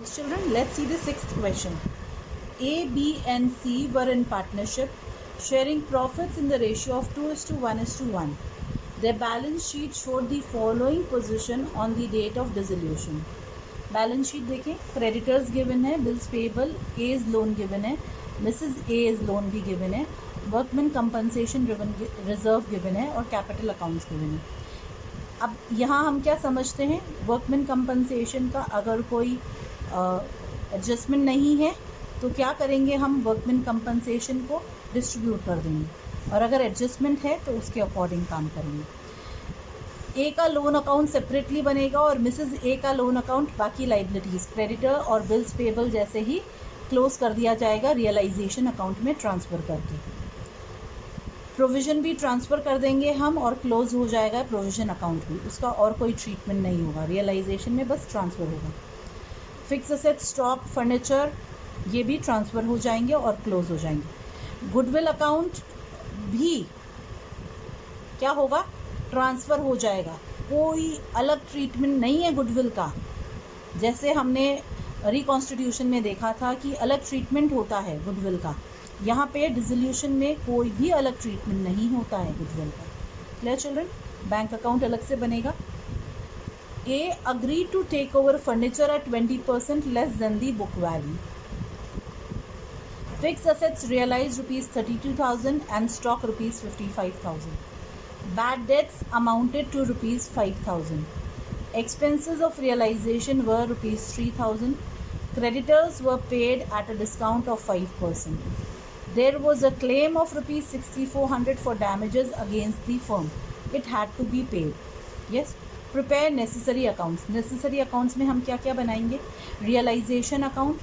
Children, let's see the sixth question. A, B and C were in partnership, sharing profits in the ratio of 2:1:1. Their balance sheet showed the following position on the date of dissolution. Balance sheet देखें, creditors given है, bills payable, A is loan given है, Mrs A is loan भी given है, workman compensation reserve given है और capital accounts given है. अब यहाँ हम क्या समझते हैं, वर्कमैन कंपनसेशन का अगर कोई एडजस्टमेंट नहीं है तो क्या करेंगे, हम वर्कमैन कंपनसेशन को डिस्ट्रीब्यूट कर देंगे, और अगर एडजस्टमेंट है तो उसके अकॉर्डिंग काम करेंगे. ए का लोन अकाउंट सेपरेटली बनेगा और मिसेस ए का लोन अकाउंट बाकी लाइबिलिटीज़ क्रेडिटर और बिल्स पेबल जैसे ही क्लोज कर दिया जाएगा रियलाइजेशन अकाउंट में ट्रांसफ़र करके. प्रोविज़न भी ट्रांसफ़र कर देंगे हम और क्लोज हो जाएगा प्रोविज़न अकाउंट भी, उसका और कोई ट्रीटमेंट नहीं होगा, रियलाइजेशन में बस ट्रांसफ़र होगा. फिक्स असेट, स्टॉक, फर्नीचर ये भी ट्रांसफ़र हो जाएंगे और क्लोज हो जाएंगे. गुडविल अकाउंट भी क्या होगा, ट्रांसफ़र हो जाएगा, कोई अलग ट्रीटमेंट नहीं है गुडविल का. जैसे हमने रिकॉन्स्टिट्यूशन में देखा था कि अलग ट्रीटमेंट होता है गुडविल का, यहाँ पे डिसोल्यूशन में कोई भी अलग ट्रीटमेंट नहीं होता है गुडविल का. Clear children. बैंक अकाउंट अलग से बनेगा. A agreed to take over furniture at 20% less than the book value. Fixed assets realized rupees 32,000 and stock rupees 55,000. Bad debts amounted to rupees 5,000. Expenses of realization were rupees 3,000. Creditors were paid at a discount of 5%. There was a claim of rupees 6,400 for damages against the firm. It had to be paid. Yes. Prepare necessary accounts. Necessary accounts में हम क्या क्या बनाएंगे, realisation account,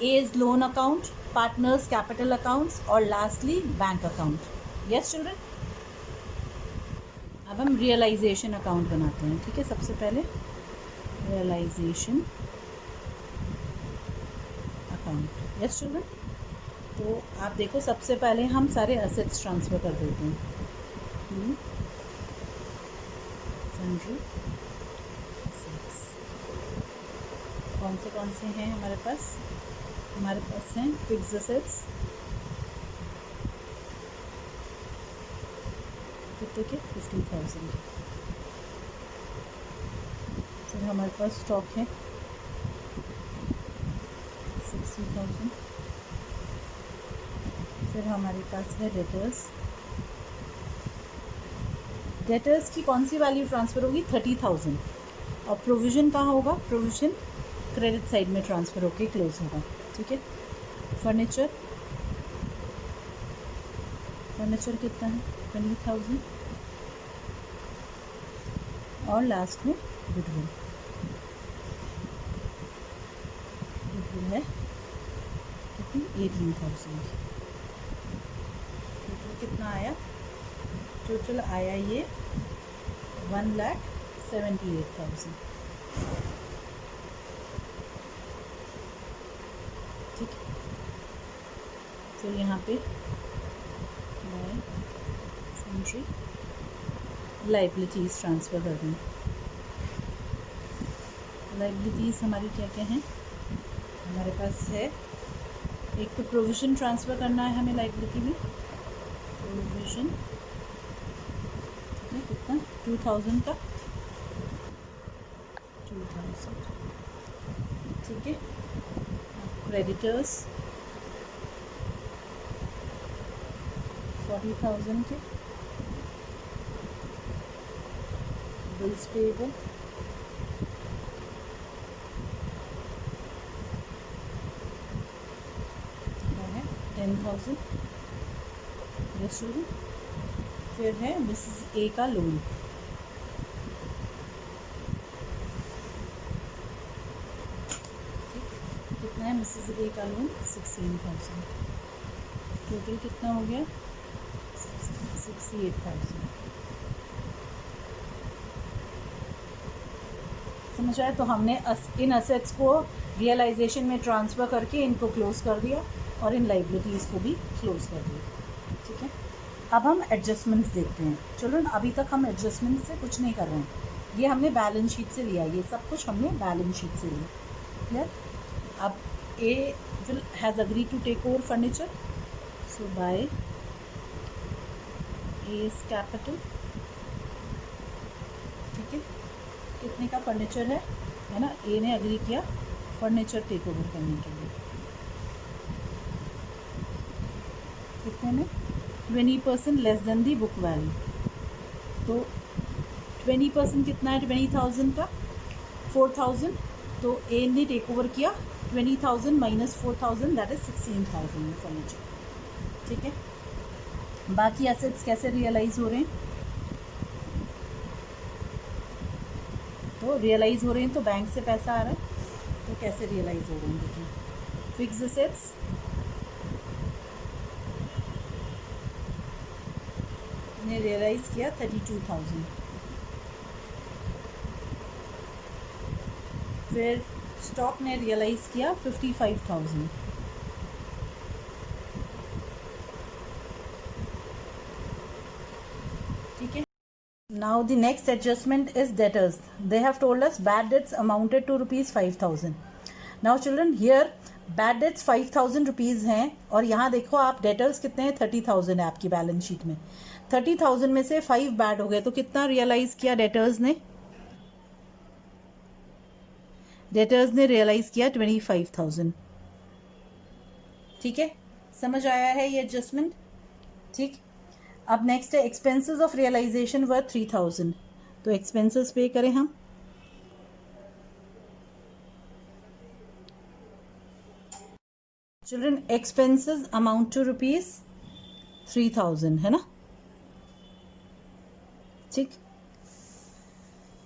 A's loan account, partners capital accounts और lastly bank account. Yes children. अब हम realisation account बनाते हैं. ठीक है, सबसे पहले रियलाइजेशन अकाउंट. Yes children. तो आप देखो, सबसे पहले हम सारे असेट्स ट्रांसफ़र कर देते हैं. कौन से हैं हमारे पास हैं फिक्स्ड असेट्स कितने के 50,000 के. फिर हमारे पास स्टॉक है 60,000. फिर हमारे पास है डेटर्स की कौन सी वैल्यू ट्रांसफ़र होगी, 30,000. और प्रोविज़न कहाँ होगा, प्रोविज़न क्रेडिट साइड में ट्रांसफ़र होके क्लोज होगा. ठीक है. फर्नीचर कितना है, 20,000. और लास्ट में गुडविल है कितनी, 18,000. टोटल कितना आया, टोटल आया ये 1,78,000. ठीक है. फिर यहाँ पे सेंट्री लाइबिलिटीज़ ट्रांसफ़र कर दें. लाइबिलिटीज़ हमारी क्या क्या हैं, हमारे पास है एक तो प्रोविज़न ट्रांसफ़र करना है हमें लाइबिलिटी में. प्रोविज़न कितना, 2,000 का 2,000. ठीक है. क्रेडिटर्स 40,000 के. Bills payable 10,000. फिर है मिसेस ए का लोन. कितना है मिसेस ए का लोन, 16,000. टोटल कितना हो गया, 68,000. समझ आया. तो हमने इन असेट्स को रियलाइजेशन में ट्रांसफ़र करके इनको क्लोज कर दिया और इन लाइबिलिटीज़ को भी क्लोज कर दिया. ठीक है. अब हम एडजस्टमेंट्स देखते हैं. चिल्ड्रन, अभी तक हम एडजस्टमेंट से कुछ नहीं कर रहे हैं, ये हमने बैलेंस शीट से लिया, ये सब कुछ हमने बैलेंस शीट से लिया. Clear? अब A has agreed to take over furniture, so by A's capital, ठीक है, कितने का फर्नीचर है ना, A ने अग्री किया फर्नीचर टेक ओवर करने के लिए, कितने में, 20% less than the book value. तो 20% कितना है 20,000 का, 4,000, तो A ने टेक ओवर किया 20,000 माइनस 4,000, दैट इज 16,000 में फर्नीचर। ठीक है, बाकी एसेट्स कैसे रियलाइज हो रहे हैं, तो रियलाइज हो रहे हैं तो बैंक से पैसा आ रहा है, तो कैसे रियलाइज हो रहे हैं देखिए, फिक्स एसेट्स ने रियलाइज किया 32,000, फिर स्टॉक ने रियलाइज किया 55,000, ठीक है। Now the next adjustment is debtors, they have told us bad debts amounted to ₹5,000। Now children here bad debts 5,000 rupees हैं, और यहाँ देखो आप डेटर्स कितने हैं, 30,000 है आपकी बैलेंस शीट में। 30,000 में से 5 बैड हो गए, तो कितना रियलाइज किया डेटर्स ने, डेटर्स ने रियलाइज किया 25,000। ठीक है, समझ आया है ये एडजस्टमेंट। ठीक, अब नेक्स्ट है एक्सपेंसेस ऑफ रियलाइजेशन वर 3,000, तो एक्सपेंसेस पे करें हम। चिल्ड्रन एक्सपेंसेस अमाउंट टू ₹3,000 है ना, ठीक।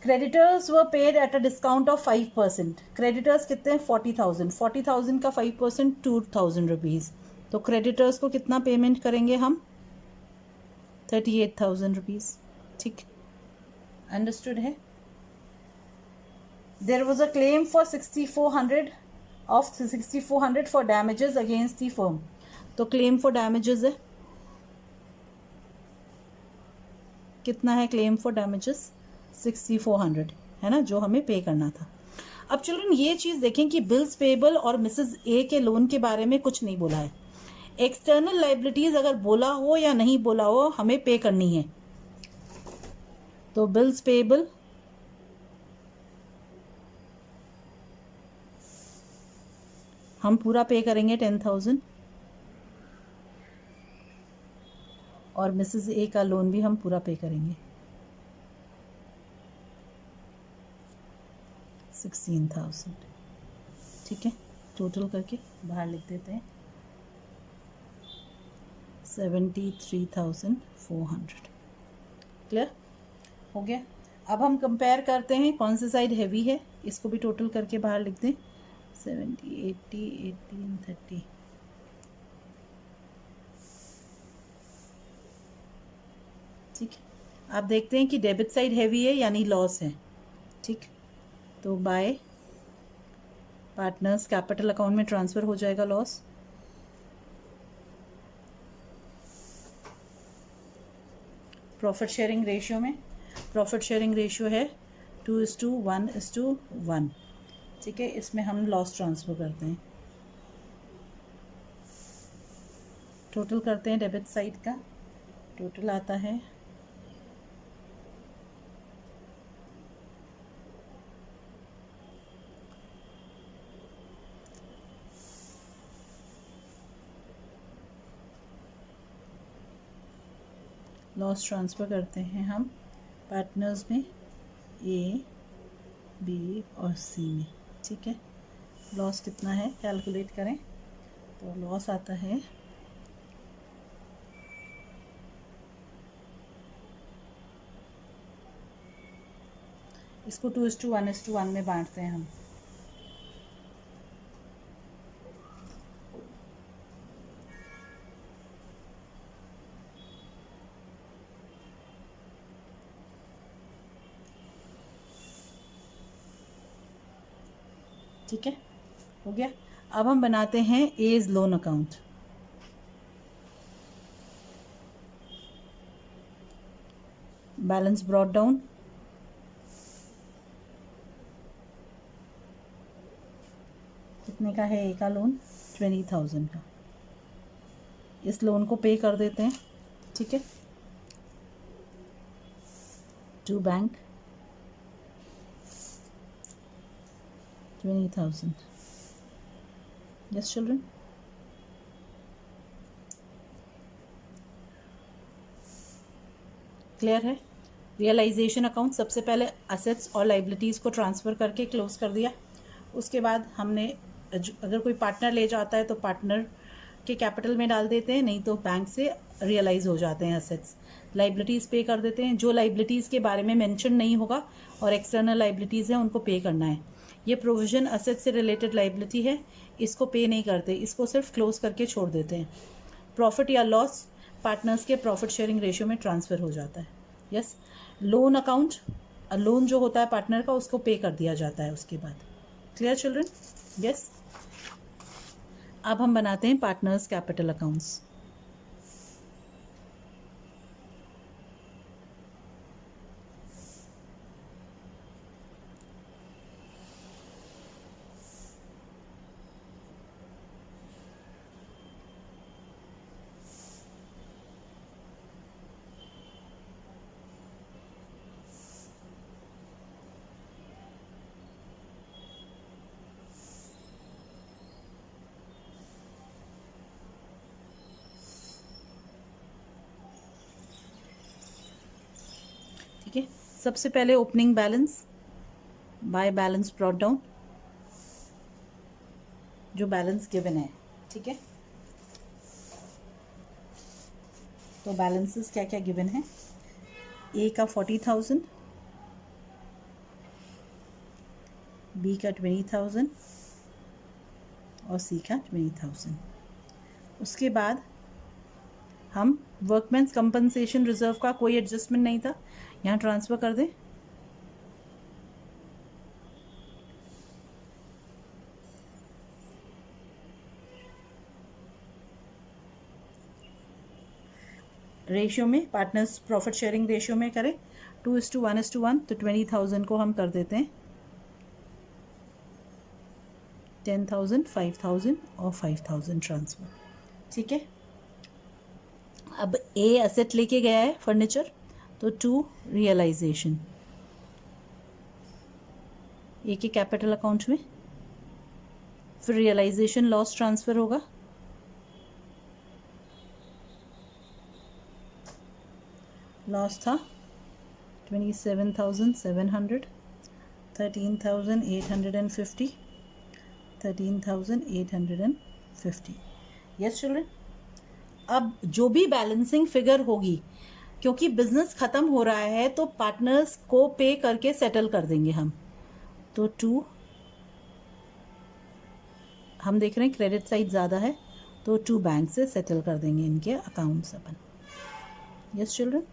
Creditors were paid eight a discount of 5%, creditors कितने हैं 40,000, 40,000 का 5% 2,000 रुपीज़, तो क्रेडिटर्स को कितना पेमेंट करेंगे हम, 38,000 रुपीज़। ठीक, अंडरस्टूड है। There was a claim for 6,400 for damages against the firm, तो क्लेम फॉर डैमेजेस है, कितना है क्लेम फॉर डैमेजेस, 6,400 है ना, जो हमें पे करना था। अब चिल्ड्रन ये चीज़ देखें कि बिल्स पेबल और मिसेस ए के लोन के बारे में कुछ नहीं बोला है। एक्सटर्नल लाइबिलिटीज अगर बोला हो या नहीं बोला हो हमें पे करनी है, तो बिल्स पेबल हम पूरा पे करेंगे 10,000, और मिसेस ए का लोन भी हम पूरा पे करेंगे 16,000। ठीक है, टोटल करके बाहर लिख देते हैं 73,400। क्लियर हो गया। अब हम कंपेयर करते हैं कौन सी साइड हैवी है, इसको भी टोटल करके बाहर लिख दें 70, 80, 18, 30। ठीक है, आप देखते हैं कि डेबिट साइड हैवी है यानी लॉस है। ठीक, तो बाय पार्टनर्स कैपिटल अकाउंट में ट्रांसफ़र हो जाएगा लॉस। प्रॉफिट शेयरिंग रेशियो में, प्रॉफिट शेयरिंग रेशियो है 2:1:1। ठीक है, इसमें हम लॉस ट्रांसफ़र करते हैं, टोटल करते हैं डेबिट साइड का, टोटल आता है लॉस ट्रांसफ़र करते हैं हम पार्टनर्स में ए, बी और सी में। ठीक है, लॉस कितना है कैलकुलेट करें, तो लॉस आता है इसको 2:1:1 में बांटते हैं हम। ठीक है, हो गया। अब हम बनाते हैं A's loan account. Balance brought down, कितने का है ए का लोन? 20,000 का। इस लोन को पे कर देते हैं, ठीक है, to bank 20,000। Yes children, clear है? रियलाइजेशन अकाउंट सबसे पहले असेट्स और लाइबिलिटीज़ को ट्रांसफ़र करके क्लोज कर दिया। उसके बाद हमने अगर कोई पार्टनर ले जाता है तो पार्टनर के कैपिटल में डाल देते हैं, नहीं तो बैंक से रियलाइज़ हो जाते हैं असेट्स। लाइबिलिटीज़ पे कर देते हैं, जो लाइबिलिटीज़ के बारे में मेंशन नहीं होगा और एक्सटर्नल लाइबिलिटीज़ हैं उनको पे करना है। ये प्रोविज़न असेट से रिलेटेड लाइबिलिटी है, इसको पे नहीं करते, इसको सिर्फ क्लोज करके छोड़ देते हैं। प्रॉफिट या लॉस पार्टनर्स के प्रॉफिट शेयरिंग रेशियो में ट्रांसफ़र हो जाता है। यस, लोन अकाउंट, लोन जो होता है पार्टनर का उसको पे कर दिया जाता है उसके बाद। Clear children? यस। अब हम बनाते हैं पार्टनर्स कैपिटल अकाउंट्स। ठीक है, सबसे पहले opening balance by balance brought down, जो बैलेंस गिवन है, ठीक है। तो बैलेंसेस क्या क्या गिवन है? ए का 40,000, बी का 20,000 और सी का 20,000। उसके बाद हम वर्कमैन्स कंपनसेशन रिजर्व का कोई एडजस्टमेंट नहीं था, यहाँ ट्रांसफ़र कर दें। रेशियो में पार्टनर्स प्रॉफिट शेयरिंग रेशियो में करें 2:1:1, तो 20,000 को हम कर देते हैं 10,000, 5,000 और 5,000 ट्रांसफ़र, ठीक है। अब ए एसेट लेके गया है फर्नीचर, तो 2 रियलाइजेशन ए के कैपिटल अकाउंट में, फिर रियलाइजेशन लॉस ट्रांसफ़र होगा, लॉस था 27,700, 13,850, 13,850। यस चिल्ड्रन, अब जो भी बैलेंसिंग फिगर होगी, क्योंकि बिजनेस खत्म हो रहा है तो पार्टनर्स को पे करके सेटल कर देंगे हम। तो 2, हम देख रहे हैं क्रेडिट साइड ज़्यादा है तो 2 बैंक से सेटल कर देंगे इनके अकाउंट्स अपन। यस चिल्ड्रन,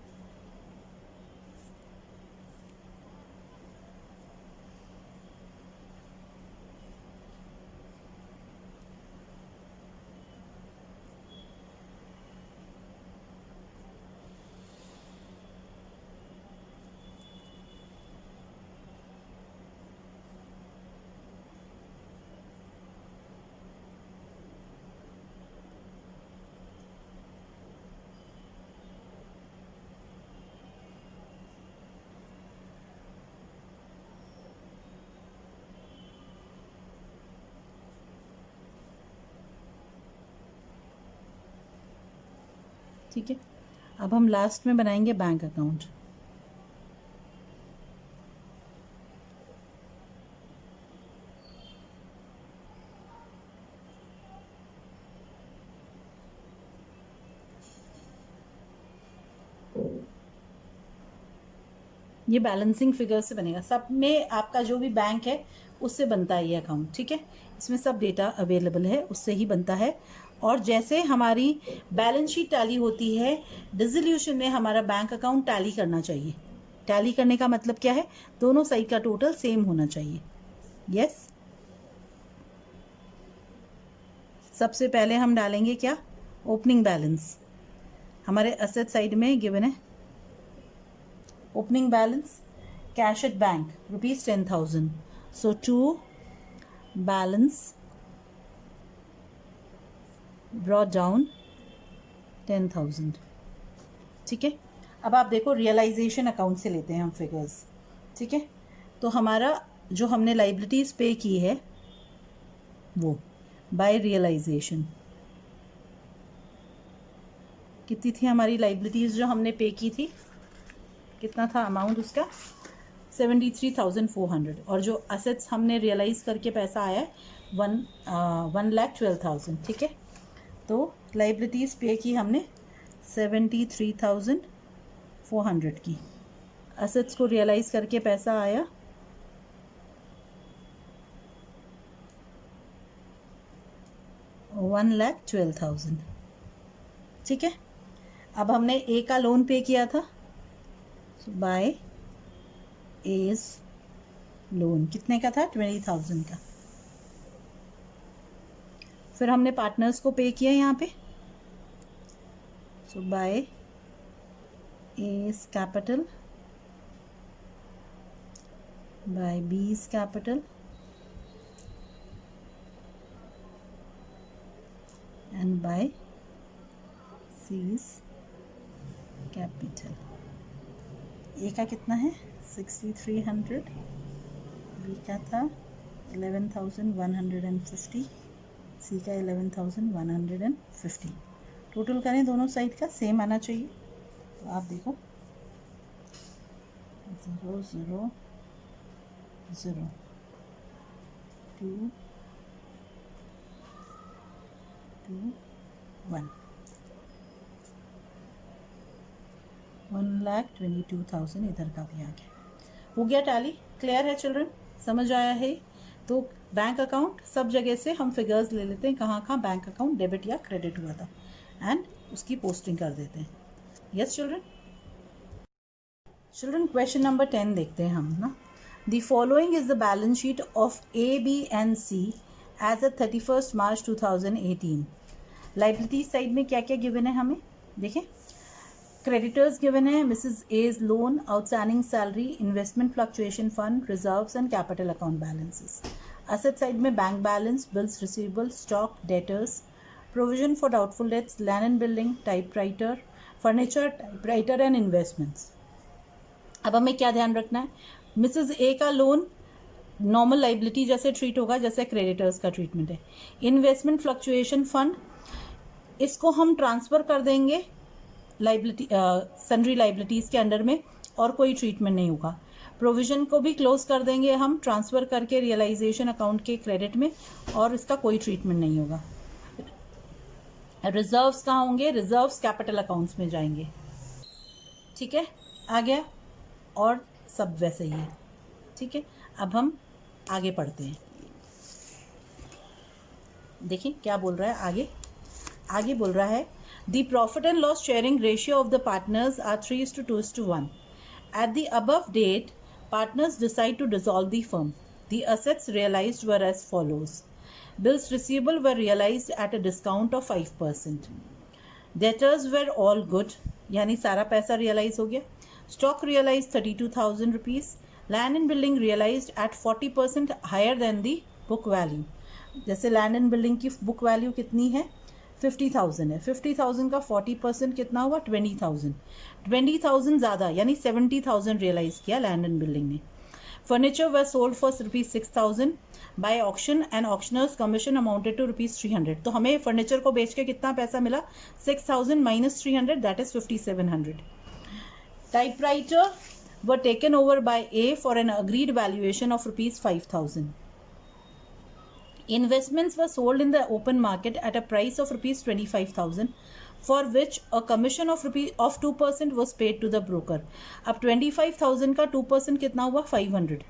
ठीक है। अब हम लास्ट में बनाएंगे बैंक अकाउंट। ये बैलेंसिंग फिगर से बनेगा, सब में आपका जो भी बैंक है उससे बनता है ये अकाउंट, ठीक है। इसमें सब डेटा अवेलेबल है, उससे ही बनता है। और जैसे हमारी बैलेंस शीट टैली होती है, डिसोल्यूशन में हमारा बैंक अकाउंट टैली करना चाहिए। टैली करने का मतलब क्या है? दोनों साइड का टोटल सेम होना चाहिए। यस, सबसे पहले हम डालेंगे क्या? Opening balance. हमारे असेट साइड में गिवन है opening balance, cash at bank ₹10,000, so to balance brought down 10,000। ठीक है, अब आप देखो रियलाइजेशन अकाउंट से लेते हैं हम फिगर्स। ठीक है, तो हमारा जो हमने लाइबिलिटीज़ पे की है वो बाय रियलाइजेशन कितनी थी हमारी लाइबिलिटीज़ जो हमने पे की थी, कितना था अमाउंट उसका 73,400, और जो असेट्स हमने रियलाइज़ करके पैसा आया है 1,12,000। ठीक है, तो लाइबिलिटीज़ पे की हमने 73,400 की, असेट्स को रियलाइज़ करके पैसा आया 1,12,000। ठीक है, अब हमने ए का लोन पे किया था, बाय एज लोन कितने का था 20,000 का। फिर हमने पार्टनर्स को पे किया यहाँ पे, so by A's capital by B's capital and by C's capital. A का कितना है 6,300, बी का था 11,150, सी का 11,150। टोटल करें दोनों साइड का सेम आना चाहिए, तो आप देखो 0 0 0 2 2 1 1,22,000 इधर का भी आ गया। हो गया टैली, क्लियर है चिल्ड्रन, समझ आया है। तो बैंक अकाउंट सब जगह से हम फिगर्स ले लेते हैं, कहाँ कहाँ बैंक अकाउंट डेबिट या क्रेडिट हुआ था, एंड उसकी पोस्टिंग कर देते हैं। Yes children. Children question number 10 देखते हैं हम ना। The following is the balance sheet of A B and C as a 31 March 2018। Liability side में क्या क्या गिवन है हमें देखें। क्रेडिटर्स गिवन है Mrs A's loan, outstanding salary, investment fluctuation fund, reserves and capital account balances. Asset side में bank balance, bills receivable, stock, debtors, provision for doubtful debts, land and building, typewriter, furniture, typewriter and investments. अब हमें क्या ध्यान रखना है, Mrs A का loan normal liability जैसे treat होगा जैसे क्रेडिटर्स का ट्रीटमेंट है। इन्वेस्टमेंट फ्लक्चुएशन फंड, इसको हम ट्रांसफ़र कर देंगे लाइबिलिटी सन्ड्री लाइबिलिटीज़ के अंडर में, और कोई ट्रीटमेंट नहीं होगा। प्रोविजन को भी क्लोज कर देंगे हम ट्रांसफ़र करके रियलाइजेशन अकाउंट के क्रेडिट में, और इसका कोई ट्रीटमेंट नहीं होगा। रिजर्व्स कहाँ होंगे, रिजर्व्स कैपिटल अकाउंट्स में जाएंगे। ठीक है, आ गया, और सब वैसे ही है। ठीक है, अब हम आगे पढ़ते हैं। देखिए क्या बोल रहा है आगे। आगे बोल रहा है the profit and loss sharing ratio of the partners are 3:2:1। At the above date partners decide to dissolve the firm. The assets realised were as follows. Bills receivable were realised at a discount of 5%। Debtors were all good, यानी सारा पैसा realise हो गया। Stock realise 32,000 rupees. Land and building realise at 40% higher than the book value. जैसे land and building की book value कितनी है 50,000 है, 50,000 का 40% कितना हुआ 20,000। 20,000 ज़्यादा यानी 70,000 रियलाइज किया लैंड एंड बिल्डिंग ने। Furniture were sold for ₹6,000 by auction and auctioneers commission amounted to ₹300। तो हमें फर्नीचर को बेच के कितना पैसा मिला 6,000 minus 300 that is 5,700। Typewriter were taken over by A for an agreed valuation of ₹5,000। Investments were sold in the open market at a price of ₹25,000, for which a commission of 2% was paid to the broker. अब 25,000 का 2% कितना हुआ 500।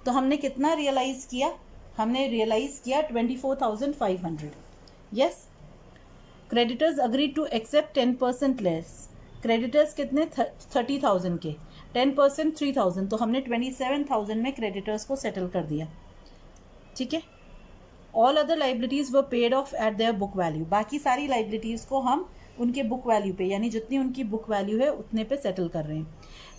तो हमने कितना realise किया, हमने realise किया 24,500। Yes, creditors agreed to accept 10% less. Creditors कितने 30,000 के, 10% 3,000, तो हमने 27,000 में क्रेडिटर्स को सेटल कर दिया। ठीक है, all other liabilities were paid of eight their book value. बाकी सारी लाइबिलिटीज़ को हम उनके बुक वैल्यू पे, यानी जितनी उनकी बुक वैल्यू है उतने पे सेटल कर रहे हैं।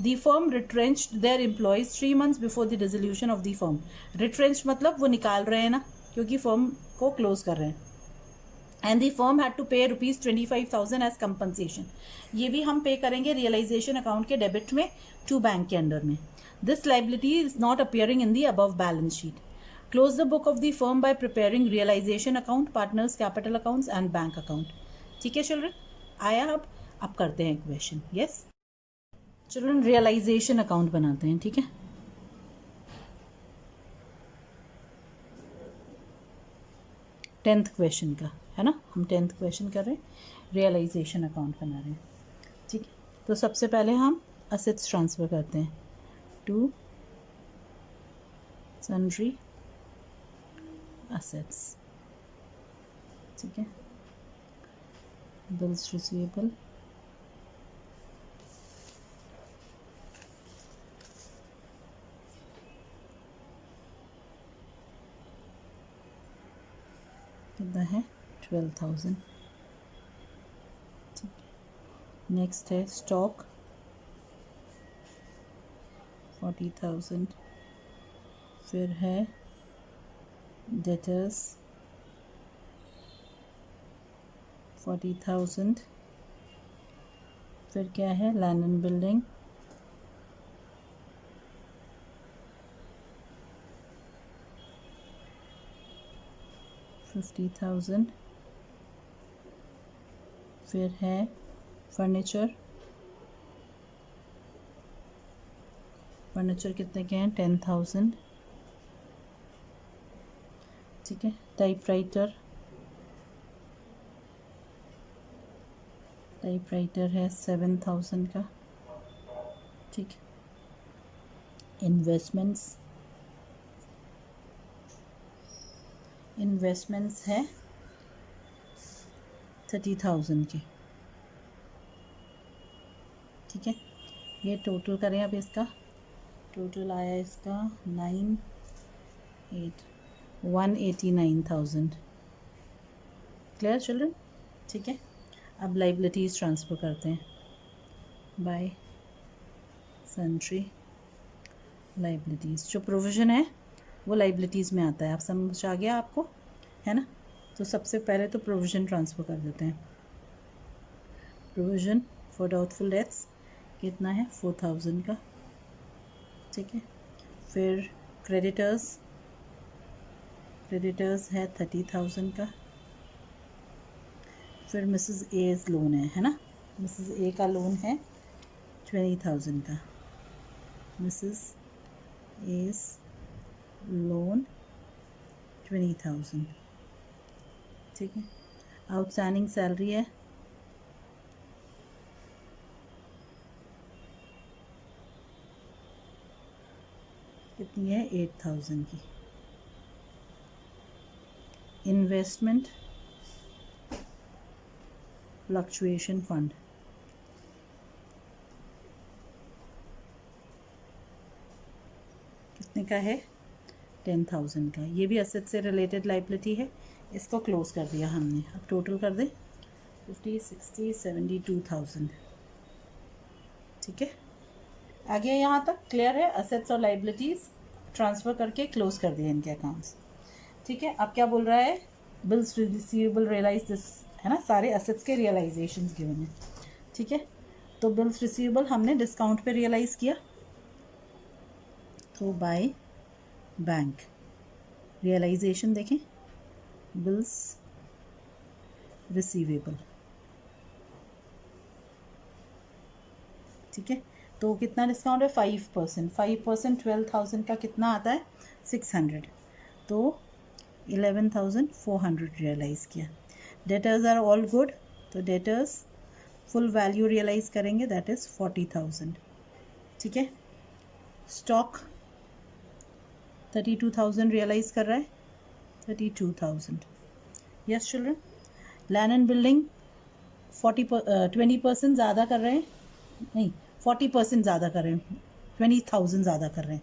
The firm retrenched their employees 3 months before the dissolution of the firm. Retrench मतलब वो निकाल रहे हैं ना, क्योंकि फर्म को क्लोज कर रहे हैं। And the firm had to pay ₹25,000 as compensation. ये भी हम पे करेंगे रियलाइजेशन अकाउंट के डेबिट में टू बैंक के अंडर में। This liability is not appearing in the above balance sheet. Close the book of the firm by preparing realisation account, partners capital accounts and bank account. ठीक है children, आया अब करते हैं question. Yes children, realisation account बनाते हैं। ठीक है, 10th क्वेश्चन का है ना, हम 10th क्वेश्चन कर रहे हैं, रियलाइजेशन अकाउंट बना रहे हैं। ठीक है, तो सबसे पहले हम असेट्स ट्रांसफ़र करते हैं टू सन्ड्री असेट्स। ठीक है, बिल्स रिसीवेबल, कितना है 12,000। ठीक है, नेक्स्ट है स्टॉक 40,000, फिर है डेटर्स 40,000, फिर क्या है लैंड एंड बिल्डिंग 50,000, फिर है फर्नीचर कितने के हैं 10,000। ठीक है, टाइपराइटर है 7,000 का। ठीक है, इन्वेस्टमेंट्स है 30,000 की। ठीक है, ये टोटल करें अब, इसका टोटल आया इसका 189,000। Clear children? ठीक है, अब लाइबिलिटीज़ ट्रांसफ़र करते हैं बाय सन्ड्री लाइबिलिटीज़। जो प्रोविज़न है वो लाइबिलिटीज़ में आता है। आप समझ आ गया आपको, है ना? तो सबसे पहले तो प्रोविज़न ट्रांसफ़र कर देते हैं। प्रोविज़न फॉर डाउटफुल डेट्स कितना है 4,000 का। ठीक है, फिर क्रेडिटर्स है 30,000 का। फिर मिसेस एज लोन है ना, मिसेस ए का लोन है 20,000 का। Mrs A's loan 20,000। ठीक है, आउटस्टैंडिंग सैलरी है कितनी है 8,000 की। इन्वेस्टमेंट फ्लक्चुएशन फंड कितने का है 10,000 का। ये भी असेट से रिलेटेड लाइबिलिटी है, इसको क्लोज कर दिया हमने। अब टोटल कर दें 50, 60, 72,000। ठीक है, आगे यहाँ तक क्लियर है? असेट्स और लाइबिलिटीज़ ट्रांसफ़र करके क्लोज कर दिए इनके अकाउंट्स। ठीक है, अब क्या बोल रहा है? बिल्स रिसीवेबल रियलाइज दिस, है ना, सारे असेट्स के रियलाइजेशन गिवन है। ठीक है, तो बिल्स रिसीवेबल हमने डिस्काउंट पे रियलाइज़ किया, तो बाय बैंक रियलाइजेशन देखें बिल्स रिसीवेबल। ठीक है, तो कितना डिस्काउंट है 5%। 5% 12,000 का कितना आता है 600, तो 11,400 रियलाइज़ किया। डेटर्स आर ऑल गुड, तो डेटर्स फुल वैल्यू रियलाइज़ करेंगे, दैट इज़ 40,000। ठीक है, स्टॉक 32,000 रियलाइज़ कर रहा है 32,000। Yes children, land and building 20% ज़्यादा कर रहे हैं, नहीं 40% ज़्यादा कर रहे हैं, 20,000 ज़्यादा कर रहे हैं।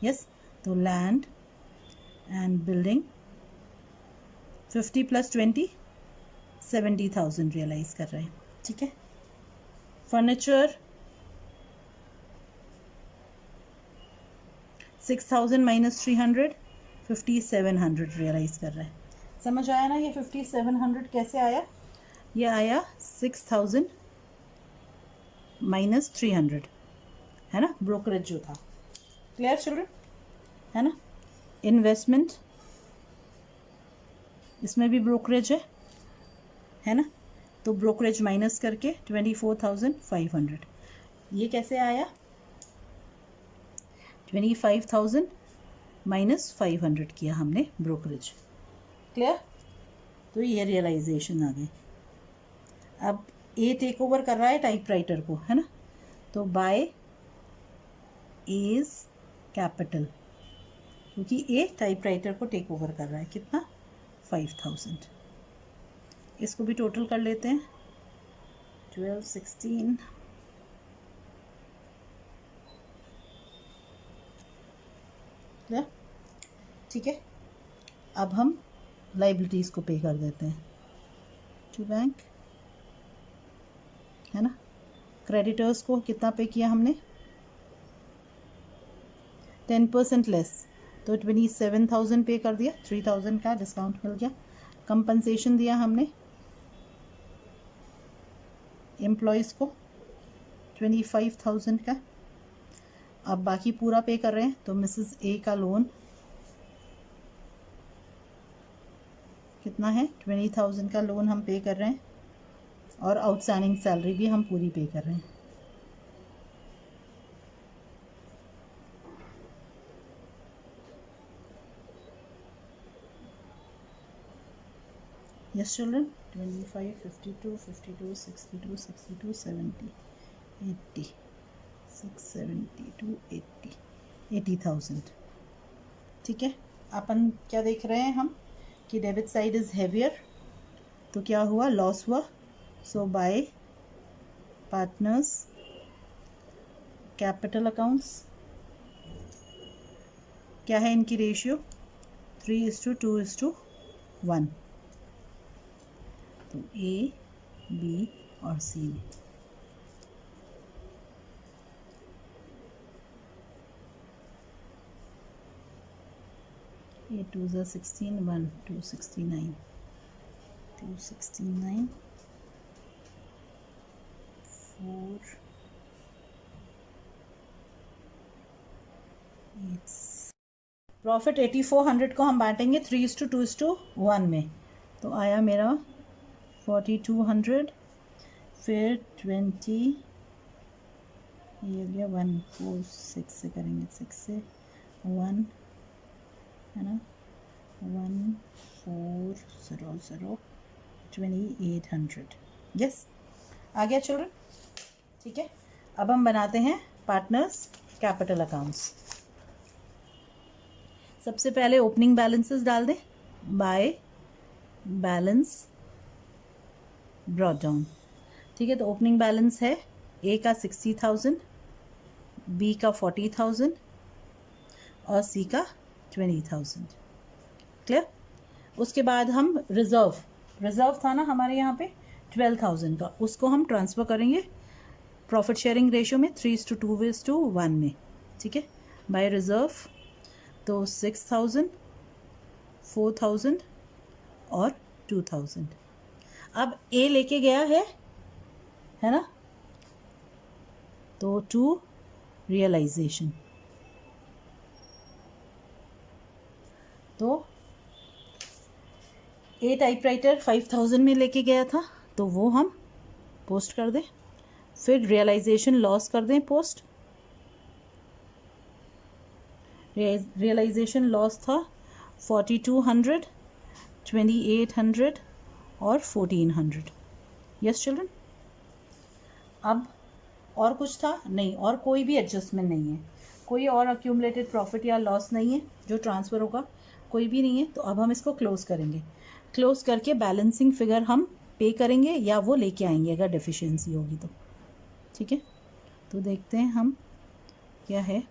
यस, तो लैंड एंड बिल्डिंग 50 + 20 70,000 रियलाइज़ कर रहे हैं। ठीक है, फर्नीचर 6,000 - 300 5700 रियलाइज़ कर रहा है। समझ आया ना ये 5700 कैसे आया? ये आया 6000 माइनस 300, है ना, ब्रोकरेज जो था। क्लियर चिल्ड्रन, है ना। इन्वेस्टमेंट, इसमें भी ब्रोकरेज है ना, तो ब्रोकरेज माइनस करके 24,500। ये कैसे आया? 25,000 माइनस 500 किया हमने ब्रोकरेज। क्लियर? तो ये रियलाइजेशन आ गई। अब ए टेक ओवर कर रहा है टाइपराइटर को, है ना, तो बाय एज कैपिटल, क्योंकि ए टाइपराइटर को टेक ओवर कर रहा है। कितना? 5,000। इसको भी टोटल कर लेते हैं। 12, 16, ठीक है। अब हम लाइबिलिटीज़ को पे कर देते हैं टू बैंक, है ना। क्रेडिटर्स को कितना पे किया हमने? 10% लेस, तो 27,000 पे कर दिया। 3,000 का डिस्काउंट मिल गया। कंपनसेशन दिया हमने एम्प्लॉयज़ को 25,000 का। अब बाकी पूरा पे कर रहे हैं, तो मिसेस ए का लोन कितना है? 20,000 का लोन हम पे कर रहे हैं, और आउटस्टैंडिंग सैलरी भी हम पूरी पे कर रहे हैं। Yes, children. 25, 52, 52, 62, 62, 70, 80, 672, 80, 80,000। ठीक है। अपन क्या देख रहे हैं हम कि डेबिट साइड इज हेवियर, तो क्या हुआ? लॉस हुआ। सो बाय पार्टनर्स कैपिटल अकाउंट्स, क्या है इनकी रेशियो? 3:2:1। तो ए, बी और सी में ए 2 ज़ा 16, 1 269, 269, 4 8। प्रॉफिट 8400 को हम बांटेंगे 3:2:1 में, तो आया मेरा 4200, फिर 20, ये गया 146 से करेंगे, 6 से 1, है ना, 1400, 2800। यस, आ गया चिल्ड्रन? ठीक है। अब हम बनाते हैं पार्टनर्स कैपिटल अकाउंट्स। सबसे पहले ओपनिंग बैलेंसेस डाल दें, बाय बैलेंस ब्रॉट डाउन। ठीक है, तो ओपनिंग बैलेंस है ए का 60,000, बी का 40,000 और सी का 20,000। क्लियर? उसके बाद हम रिजर्व था ना हमारे यहाँ पे 12,000 का, उसको हम ट्रांसफ़र करेंगे प्रॉफिट शेयरिंग रेशियो में 3:2:1 में। ठीक है, बाय रिजर्व, तो 6,000, 4,000 और 2,000। अब ए लेके गया है ना, तो टू रियलाइजेशन, तो ए टाइपराइटर 5,000 में लेके गया था, तो वो हम पोस्ट कर दें। फिर रियलाइजेशन लॉस कर दें पोस्ट। रियलाइजेशन लॉस था 4,200, 2,800 और 1,400। Yes children? अब और कुछ था? नहीं, और कोई भी एडजस्टमेंट नहीं है, कोई और अक्यूमुलेटेड प्रॉफिट या लॉस नहीं है जो ट्रांसफ़र होगा, कोई भी नहीं है। तो अब हम इसको क्लोज करेंगे। क्लोज करके बैलेंसिंग फिगर हम पे करेंगे या वो लेके आएंगे अगर डेफिशिएंसी होगी तो। ठीक है, तो देखते हैं हम क्या है।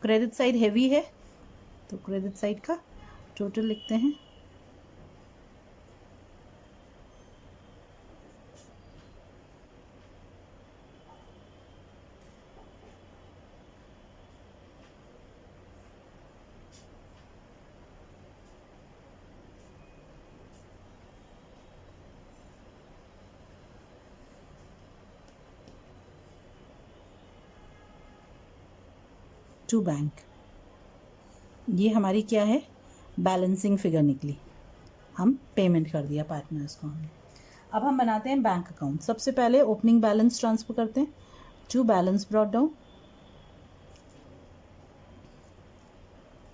क्रेडिट साइड हैवी है, तो क्रेडिट साइड का टोटल लिखते हैं। To bank. ये हमारी क्या है, बैलेंसिंग फिगर निकली, हम पेमेंट कर दिया पार्टनर्स को हमने। अब हम बनाते हैं बैंक अकाउंट। सबसे पहले ओपनिंग बैलेंस ट्रांसफर करते हैं टू बैलेंस ब्रॉट डाउन,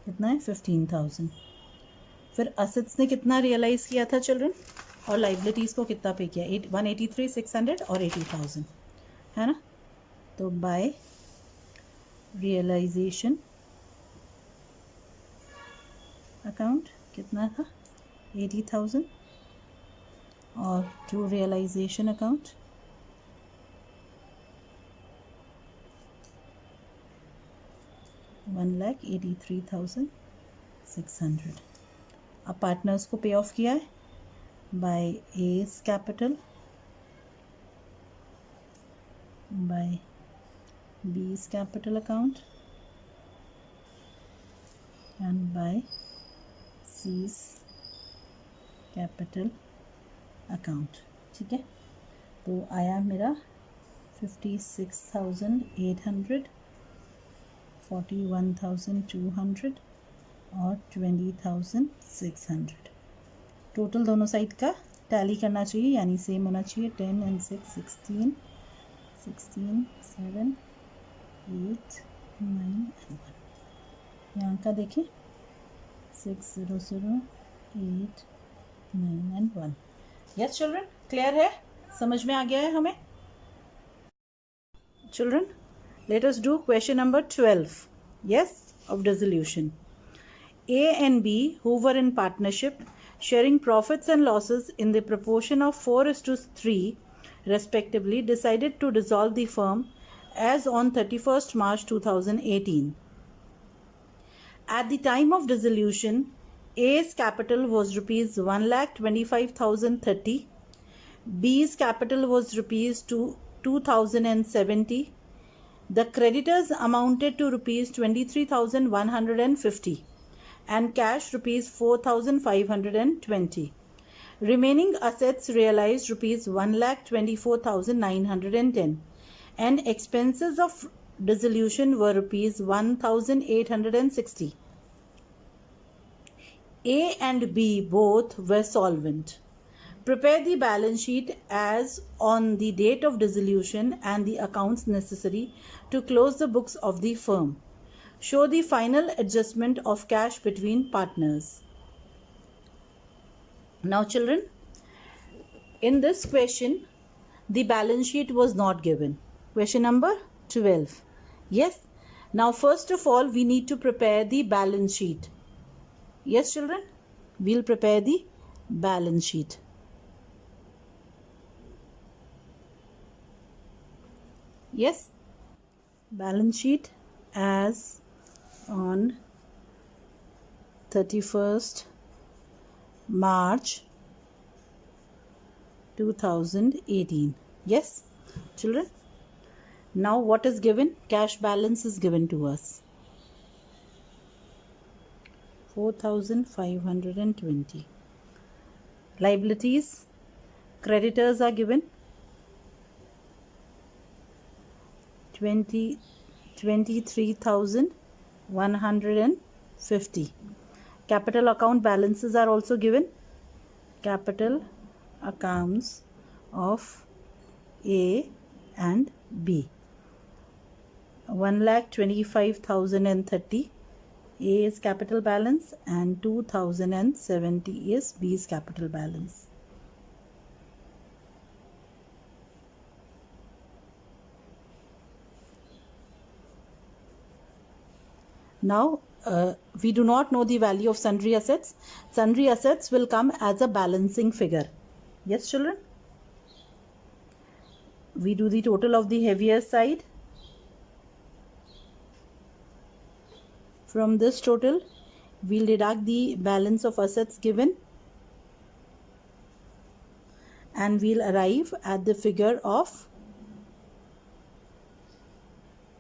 कितना है 15,000। फिर असेट्स ने कितना रियलाइज किया था चिल्ड्रन, और लाइबिलिटीज़ को कितना पे किया, 183, 600 और 80,000, है ना। तो बाय रियलाइजेशन अकाउंट कितना था 80,000, और टू रियलाइजेशन अकाउंट 1,83,600। अब पार्टनर्स को पे ऑफ किया है by A's capital, by B's capital account and by C's capital account. ठीक है, तो आया मेरा 56,800, 41,200 और 20,600। टोटल दोनों साइड का टैली करना चाहिए, यानी सेम होना चाहिए। 10 and 6 16, 16 7 8 9 and 1। यहाँ का देखें 6 0 0 8 9 and 1। यस चिल्ड्रन, क्लियर है, समझ में आ गया है हमें। Children, let us do question number 12. Yes, of dissolution. A and B, who were in partnership, sharing profits and losses in the proportion of 4:3 respectively, decided to dissolve the firm as on 31st March 2018. At the time of dissolution, A's capital was rupees 1,25,030, B's capital was rupees 2,070. The creditors amounted to rupees 23,150 and cash rupees 4,520. Remaining assets realized rupees 1,24,910 and expenses of dissolution were rupees 1,860. A and B both were solvent. Prepare the balance sheet as on the date of dissolution and the accounts necessary to close the books of the firm. Show the final adjustment of cash between partners. Now children, in this question, the balance sheet was not given. Question number 12. Yes. Now first of all, we need to prepare the balance sheet. Yes children, we'll prepare the balance sheet. Yes, balance sheet as on 31st March 2018. Yes children, now what is given? Cash balance is given to us 4,520. Liabilities, creditors are given 23,150. Capital account balances are also given. Capital accounts of A and B 1,25,030 A is capital balance and 2,070 is B's capital balance. Now we do not know the value of sundry assets. Sundry assets will come as a balancing figure. Yes children, we do the total of the heavier side. From this total, we'll deduct the balance of assets given and we'll arrive at the figure of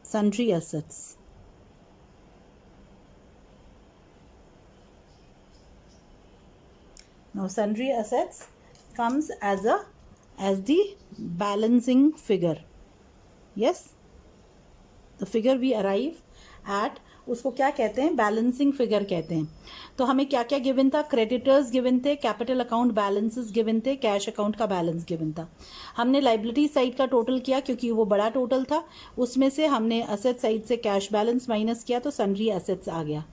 sundry assets. Now sundry assets comes as the balancing figure. Yes, the figure we arrive at उसको क्या कहते हैं, balancing figure कहते हैं। तो हमें क्या क्या गिवन था, क्रेडिटर्स गिवन थे, कैपिटल अकाउंट बैलेंसेस गिवन थे, कैश अकाउंट का बैलेंस गिवन था। हमने लाइबिलिटी साइड का टोटल किया क्योंकि वो बड़ा टोटल था, उसमें से हमने असेट साइड से कैश बैलेंस माइनस किया तो सन्ड्री एसेट्स आ गया।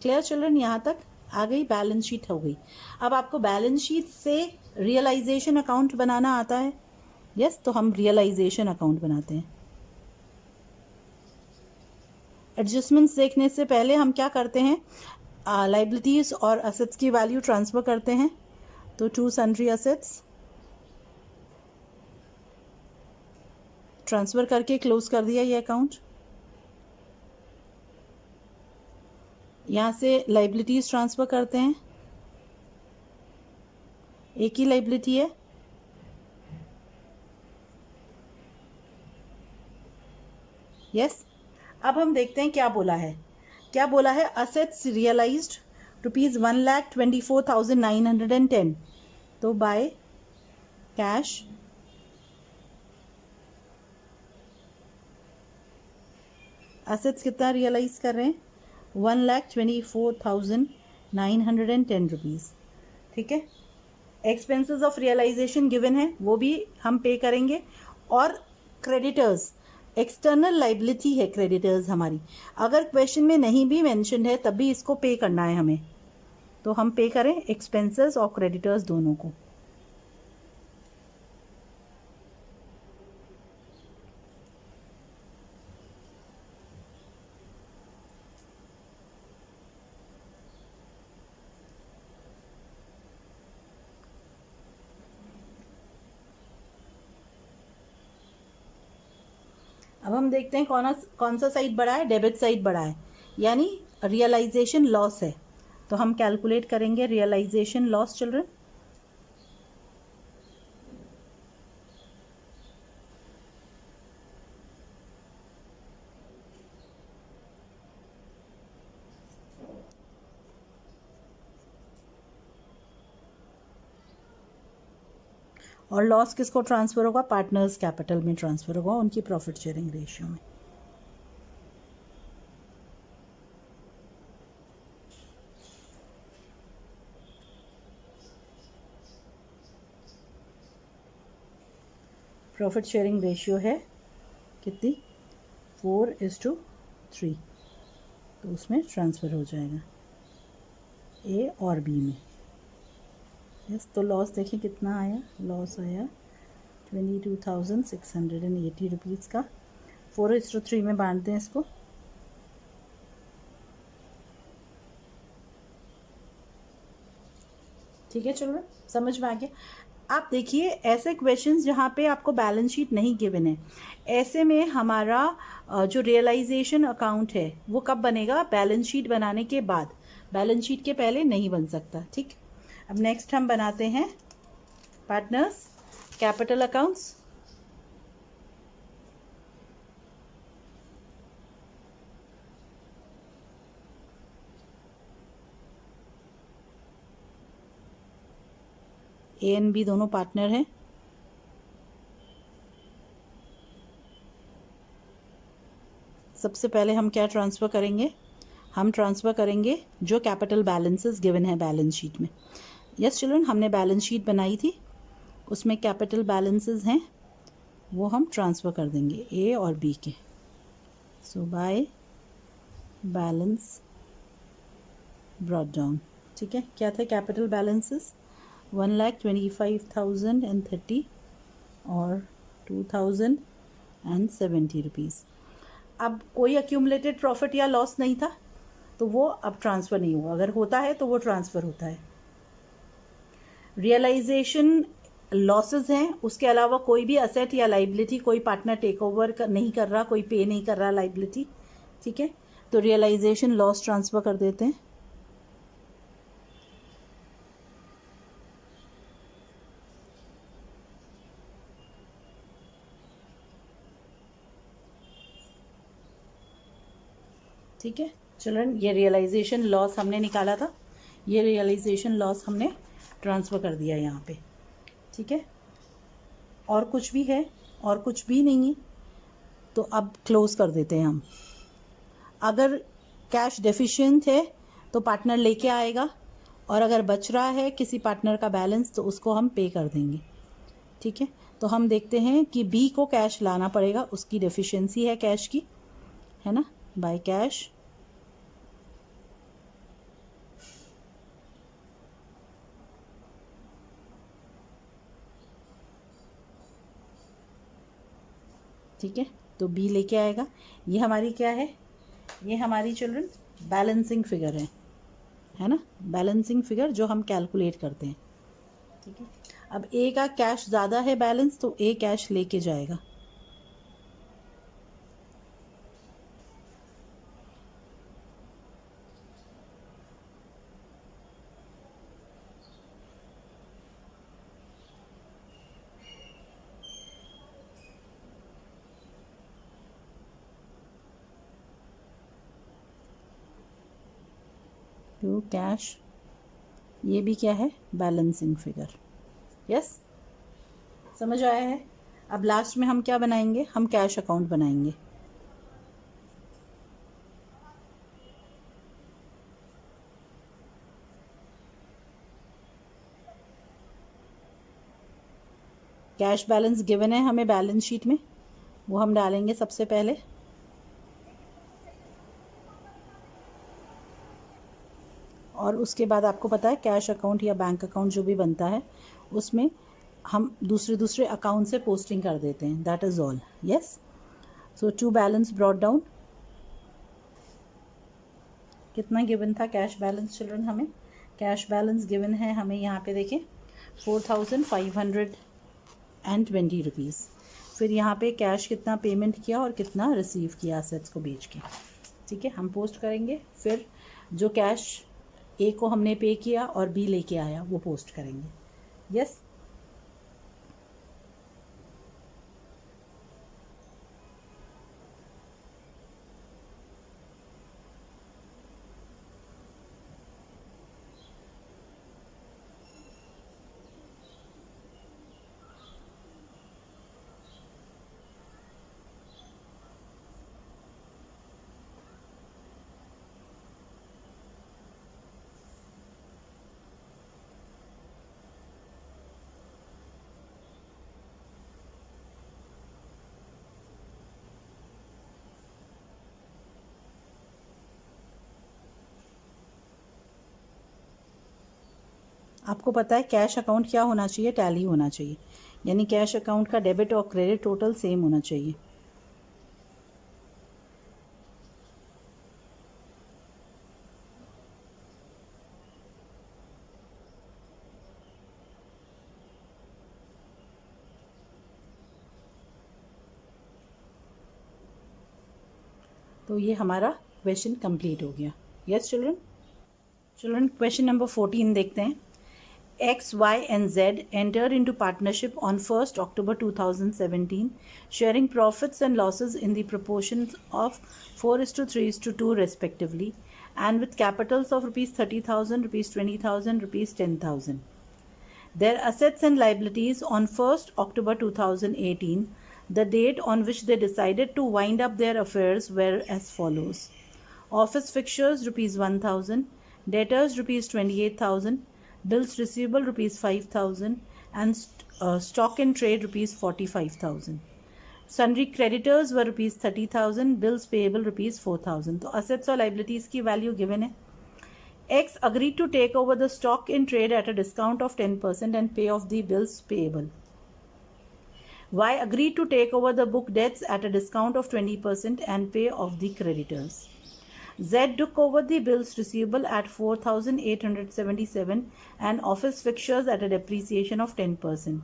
क्लियर चिल्ड्रन, यहाँ तक आ गई, बैलेंस शीट हो गई। अब आपको बैलेंस शीट से रियलाइजेशन अकाउंट बनाना आता है? यस, तो हम रियलाइजेशन अकाउंट बनाते हैं। एडजस्टमेंट्स देखने से पहले हम क्या करते हैं, लाइबिलिटीज और असेट्स की वैल्यू ट्रांसफर करते हैं। तो टू सन्ड्री असेट्स ट्रांसफर करके क्लोज कर दिया ये अकाउंट। यहाँ से लाइबिलिटीज ट्रांसफर करते हैं, एक ही लाइबिलिटी है। यस, अब हम देखते हैं क्या बोला है। क्या बोला है, असेट्स रियलाइज्ड ₹1,24,910। तो बाय कैश असेट्स कितना रियलाइज कर रहे हैं, ₹1,24,910। ठीक है, एक्सपेंसेस ऑफ रियलाइजेशन गिवन है, वो भी हम पे करेंगे। और क्रेडिटर्स एक्सटर्नल लाइबिलिटी है, क्रेडिटर्स हमारी अगर क्वेश्चन में नहीं भी मेंशन है तब भी इसको पे करना है हमें, तो हम पे करें एक्सपेंसेस और क्रेडिटर्स दोनों को। अब हम देखते हैं कौन सा साइड बढ़ा है, डेबिट साइड बढ़ा है, यानी रियलाइजेशन लॉस है। तो हम कैलकुलेट करेंगे रियलाइजेशन लॉस चिल्ड्रन। और लॉस किसको ट्रांसफर होगा, पार्टनर्स कैपिटल में ट्रांसफर होगा, उनकी प्रॉफिट शेयरिंग रेशियो में। प्रॉफिट शेयरिंग रेशियो है कितनी, 4:3, तो उसमें ट्रांसफ़र हो जाएगा ए और बी में। यस, तो लॉस देखिए कितना आया, लॉस आया 22,680 रुपीज़ का। 4:3 में बांट दें इसको। ठीक है, चलो समझ में आ गया। आप देखिए ऐसे क्वेश्चंस जहाँ पे आपको बैलेंस शीट नहीं गिवन है, ऐसे में हमारा जो रियलाइजेशन अकाउंट है वो कब बनेगा, बैलेंस शीट बनाने के बाद, बैलेंस शीट के पहले नहीं बन सकता। ठीक, अब नेक्स्ट हम बनाते हैं partners capital accounts. A and B दोनों पार्टनर हैं। सबसे पहले हम क्या ट्रांसफ़र करेंगे, हम ट्रांसफ़र करेंगे जो कैपिटल बैलेंसेस गिवन है बैलेंस शीट में। यस चिल्ड्रन, हमने बैलेंस शीट बनाई थी, उसमें कैपिटल बैलेंसेस हैं, वो हम ट्रांसफ़र कर देंगे ए और बी के। सो बाय बैलेंस ब्रॉट डाउन। ठीक है, क्या थे कैपिटल बैलेंसेस, 1,25,030 और 2,070 रुपीज़। अब कोई अक्यूमुलेटेड प्रॉफिट या लॉस नहीं था तो वो अब ट्रांसफ़र नहीं हुआ, अगर होता है तो वो ट्रांसफ़र होता है। रियलाइजेशन लॉसेस हैं, उसके अलावा कोई भी असेट या लाइबिलिटी कोई पार्टनर टेक ओवर नहीं कर रहा, कोई पे नहीं कर रहा लाइबिलिटी। ठीक है, तो रियलाइजेशन लॉस ट्रांसफ़र कर देते हैं। ठीक है चिल्ड्रन, ये रियलाइजेशन लॉस हमने निकाला था, ये रियलाइजेशन लॉस हमने ट्रांसफ़र कर दिया यहाँ पे। ठीक है, और कुछ भी है, और कुछ भी नहीं है, तो अब क्लोज कर देते हैं हम। अगर कैश डेफिशिएंट है तो पार्टनर लेके आएगा, और अगर बच रहा है किसी पार्टनर का बैलेंस तो उसको हम पे कर देंगे। ठीक है, तो हम देखते हैं कि बी को कैश लाना पड़ेगा, उसकी डेफिशिएंसी है कैश की, है ना, बाय कैश। ठीक है, तो बी लेके आएगा। ये हमारी क्या है, ये हमारी चिल्ड्रन बैलेंसिंग फिगर है ना, बैलेंसिंग फिगर जो हम कैलकुलेट करते हैं। ठीक है, अब ए का कैश ज़्यादा है बैलेंस, तो ए कैश लेके जाएगा। तो कैश, ये भी क्या है, बैलेंसिंग फिगर। यस, समझ आया है। अब लास्ट में हम क्या बनाएंगे, हम कैश अकाउंट बनाएंगे। कैश बैलेंस गिवन है हमें बैलेंस शीट में, वो हम डालेंगे सबसे पहले। और उसके बाद आपको पता है कैश अकाउंट या बैंक अकाउंट जो भी बनता है उसमें हम दूसरे दूसरे अकाउंट से पोस्टिंग कर देते हैं, that is all. Yes, so to balance brought down, कितना गिवन था कैश बैलेंस चिल्ड्रन हमें, कैश बैलेंस गिवन है हमें यहाँ पे देखें 4520 रुपीज़। फिर यहाँ पे कैश कितना पेमेंट किया और कितना रिसीव किया असेट्स को बेच के। ठीक है, हम पोस्ट करेंगे। फिर जो कैश ए को हमने पे किया और बी लेके आया वो पोस्ट करेंगे। यस, आपको पता है कैश अकाउंट क्या होना चाहिए, टैली होना चाहिए, यानी कैश अकाउंट का डेबिट और क्रेडिट टोटल सेम होना चाहिए। तो ये हमारा क्वेश्चन कंप्लीट हो गया। Yes children, children question number 14 देखते हैं। X, Y, and Z entered into partnership on 1st October 2017, sharing profits and losses in the proportions of 4:3:2 respectively, and with capitals of rupees 30,000, rupees 20,000, rupees 10,000. Their assets and liabilities on 1st October 2018, the date on which they decided to wind up their affairs, were as follows. Office fixtures rupees 1,000, debtors rupees 28,000, bills receivable rupees 5,000, and stock in trade rupees 45,000. Sundry creditors were rupees 30,000, bills payable rupees 4,000. तो assets और liabilities की value given है. X agreed to take over the stock in trade at a discount of 10% and pay off the bills payable. Y agreed to take over the book debts at a discount of 20% and pay off the creditors. Z took over the bills receivable at 4,877 and office fixtures at a depreciation of 10%.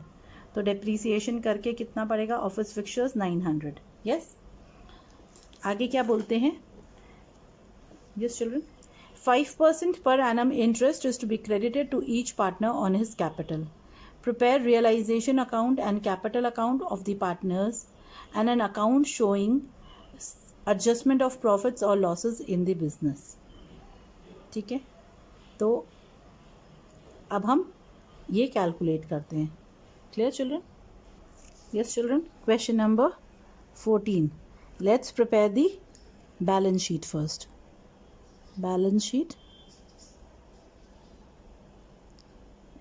तो depreciation करके कितना पड़ेगा, office fixtures 900. Yes, आगे क्या बोलते हैं? Yes children, 5% per annum interest is to be credited to each partner on his capital. Prepare realization account and capital account of the partners and an account showing adjustment of profits और losses in the business. ठीक है, तो अब हम ये calculate करते हैं। Clear children? Yes children, question number 14, let's prepare the balance sheet first. balance sheet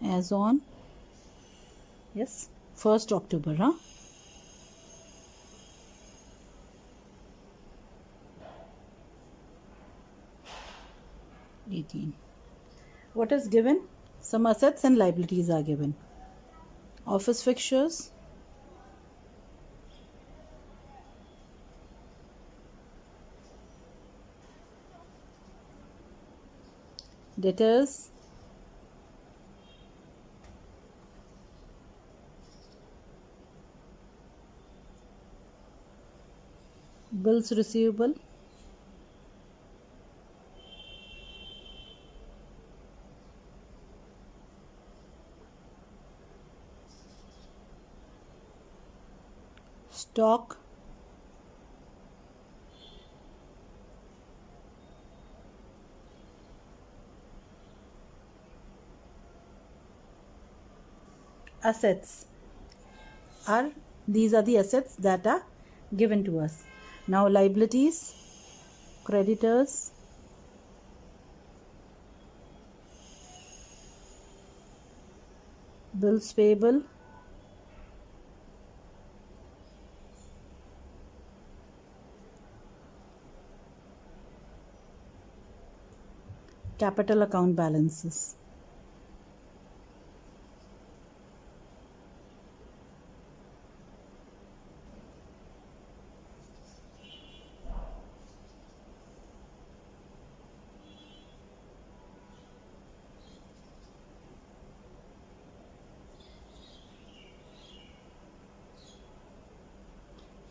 as on, yes, 1st October, huh? What is given? Some assets and liabilities are given. Office fixtures, debtors, bills receivable, stock, assets are, these are the assets that are given to us. Now liabilities, creditors, bills payable, capital account balances.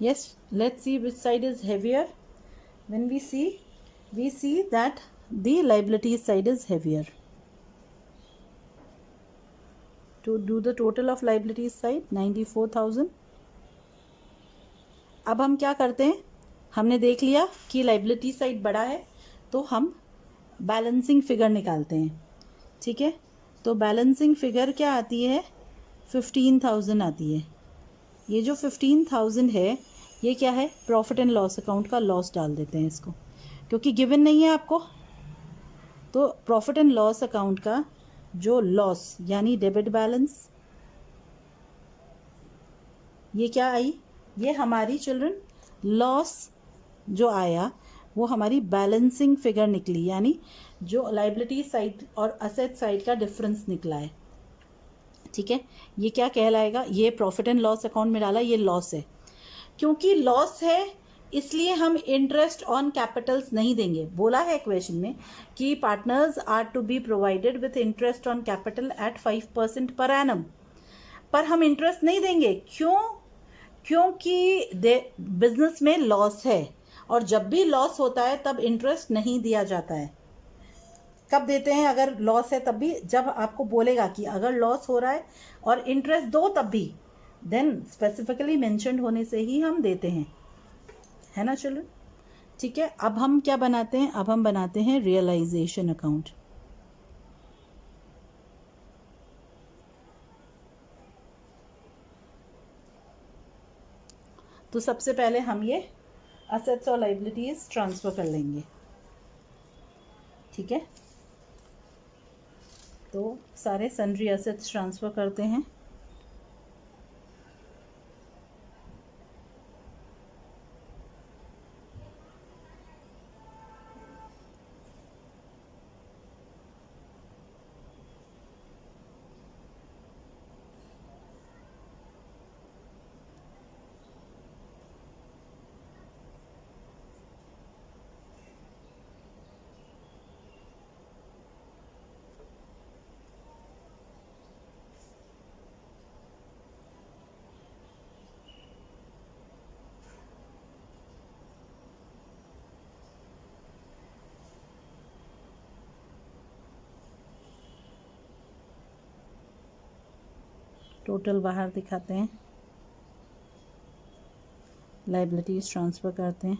Yes, let's see which side is heavier. When we see that the liability side is heavier. To do the total of liabilities side 94,000. अब हम क्या करते हैं, हमने देख लिया कि liability side बड़ा है तो हम बैलेंसिंग फिगर निकालते हैं. ठीक है, तो बैलेंसिंग फिगर क्या आती है, 15,000 आती है. ये जो 15,000 है ये क्या है, प्रॉफिट एंड लॉस अकाउंट का लॉस डाल देते हैं इसको, क्योंकि गिवन नहीं है आपको. तो प्रॉफिट एंड लॉस अकाउंट का जो लॉस यानी डेबिट बैलेंस, ये क्या आई, ये हमारी चिल्ड्रन लॉस जो आया वो हमारी बैलेंसिंग फिगर निकली, यानी जो लाइबिलिटी साइड और असेट साइड का डिफरेंस निकला है. ठीक है, ये क्या कहलाएगा, ये प्रॉफिट एंड लॉस अकाउंट में डाला, ये लॉस है. क्योंकि लॉस है इसलिए हम इंटरेस्ट ऑन कैपिटल्स नहीं देंगे. बोला है क्वेश्चन में कि partners are to be provided with interest on capital at 5% per annum, पर हम इंटरेस्ट नहीं देंगे. क्यों? क्योंकि बिजनेस में लॉस है और जब भी लॉस होता है तब इंटरेस्ट नहीं दिया जाता है. कब देते हैं अगर लॉस है, तब भी जब आपको बोलेगा कि अगर लॉस हो रहा है और इंटरेस्ट दो तब भी, देन स्पेसिफिकली मेंशन्ड होने से ही हम देते हैं, है ना चिल्ड्रन. ठीक है, अब हम क्या बनाते हैं, अब हम बनाते हैं रियलाइजेशन अकाउंट. तो सबसे पहले हम ये असेट्स और लाइबिलिटीज ट्रांसफर कर लेंगे. ठीक है, तो सारे सन्ड्री असेट्स ट्रांसफर करते हैं. टोटल बाहर दिखाते हैं, लाइबिलिटीज ट्रांसफ़र करते हैं.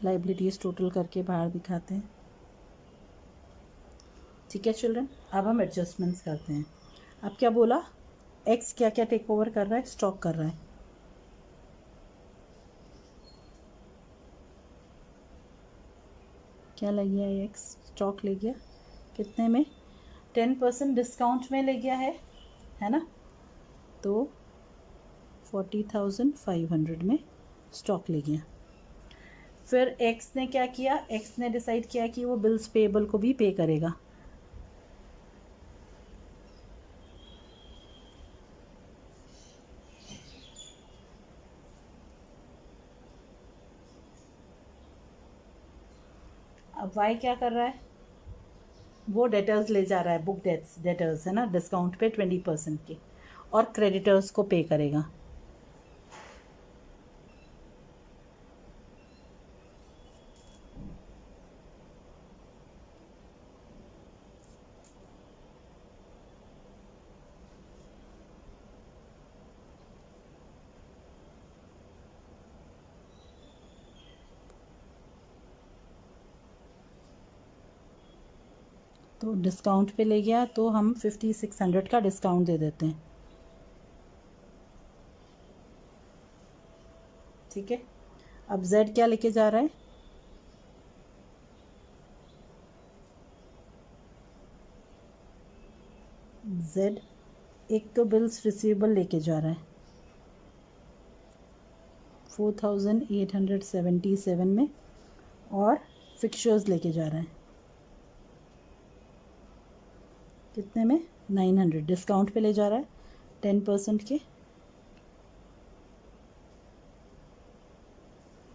लाइबिलिटीज़ टोटल करके बाहर दिखाते हैं। ठीक है चिल्ड्रन, अब हम एडजस्टमेंट्स करते हैं। अब क्या बोला, एक्स क्या क्या टेक ओवर कर रहा है, स्टॉक कर रहा है। क्या ले गया एक्स, स्टॉक ले गया, कितने में, 10% डिस्काउंट में ले गया है ना, तो 40,500 में स्टॉक ले गया। फिर एक्स ने क्या किया, एक्स ने डिसाइड किया कि वो बिल्स पेएबल को भी पे करेगा। अब वाई क्या कर रहा है, वो डेटर्स ले जा रहा है, बुक डेटर्स है ना, डिस्काउंट पे 20% के, और क्रेडिटर्स को पे करेगा। तो डिस्काउंट पे ले गया, तो हम 5600 का डिस्काउंट दे देते हैं। ठीक है, अब जेड क्या लेके जा रहा है, जेड एक तो बिल्स रिसीवेबल लेके जा रहा है 4877 में, और फिक्चर्स लेके जा रहा है कितने में, 900, डिस्काउंट पे ले जा रहा है 10% के।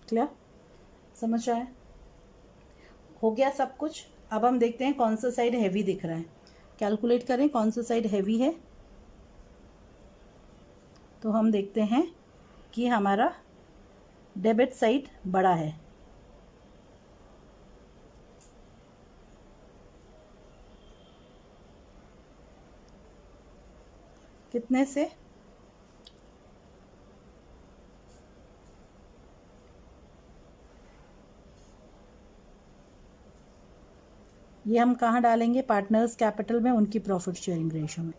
क्लियर, समझ आया, हो गया सब कुछ। अब हम देखते हैं कौन सा साइड हैवी दिख रहा है, कैलकुलेट करें कौन सा साइड हैवी है। तो हम देखते हैं कि हमारा डेबिट साइड बड़ा है, कितने से, ये हम कहाँ डालेंगे, पार्टनर्स कैपिटल में, उनकी प्रॉफिट शेयरिंग रेशियो में।